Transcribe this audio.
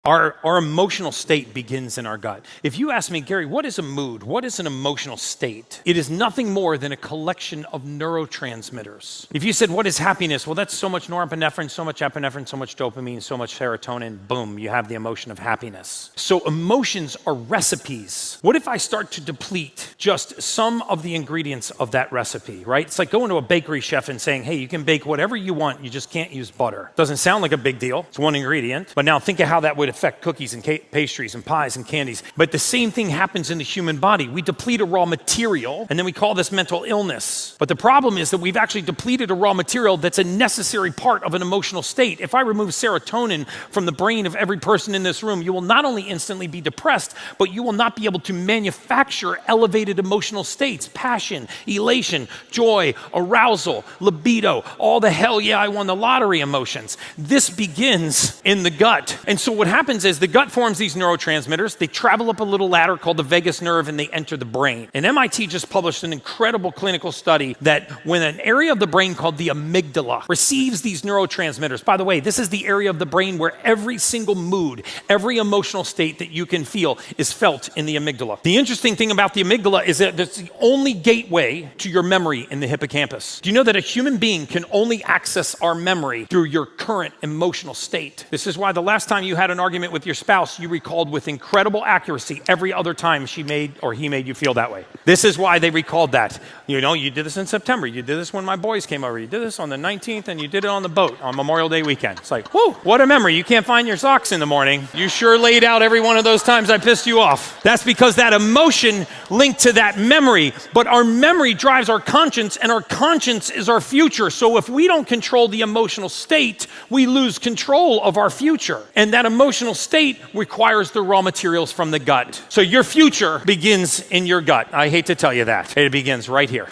Our emotional state begins in our gut. If you ask me, Gary, what is a mood? What is an emotional state? It is nothing more than a collection of neurotransmitters. If you said, what is happiness? Well, that's so much norepinephrine, so much epinephrine, so much dopamine, so much serotonin. Boom, you have the emotion of happiness. So emotions are recipes. What if I start to deplete just some of the ingredients of that recipe, right? It's like going to a bakery chef and saying, hey, you can bake whatever you want, you just can't use butter. Doesn't sound like a big deal. It's one ingredient. But now think of how that would affect cookies and pastries and pies and candies. But the same thing happens in the human body. We deplete a raw material, and then we call this mental illness. But the problem is that we've actually depleted a raw material that's a necessary part of an emotional state. If I remove serotonin from the brain of every person in this room, you will not only instantly be depressed, but you will not be able to manufacture elevated emotional states, passion, elation, joy, arousal, libido, all the hell yeah, I won the lottery emotions. This begins in the gut. And so what happens is the gut forms these neurotransmitters. They travel up a little ladder called the vagus nerve and they enter the brain. And MIT just published an incredible clinical study that when an area of the brain called the amygdala receives these neurotransmitters, by the way, this is the area of the brain where every single mood, every emotional state that you can feel is felt in the amygdala. The interesting thing about the amygdala is that it's the only gateway to your memory in the hippocampus. Do you know that a human being can only access our memory through your current emotional state? This is why the last time you had an argument with your spouse, you recalled with incredible accuracy every other time she made or he made you feel that way. This is why they recalled that. You know, you did this in September. You did this when my boys came over. You did this on the 19th, and you did it on the boat on Memorial Day weekend. It's like, whoo, what a memory. You can't find your socks in the morning. You sure laid out every one of those times I pissed you off. That's because that emotion linked to that memory. But our memory drives our conscience, and our conscience is our future. So if we don't control the emotional state, we lose control of our future. And that emotional state requires the raw materials from the gut. So your future begins in your gut. I hate to tell you that. It begins right here.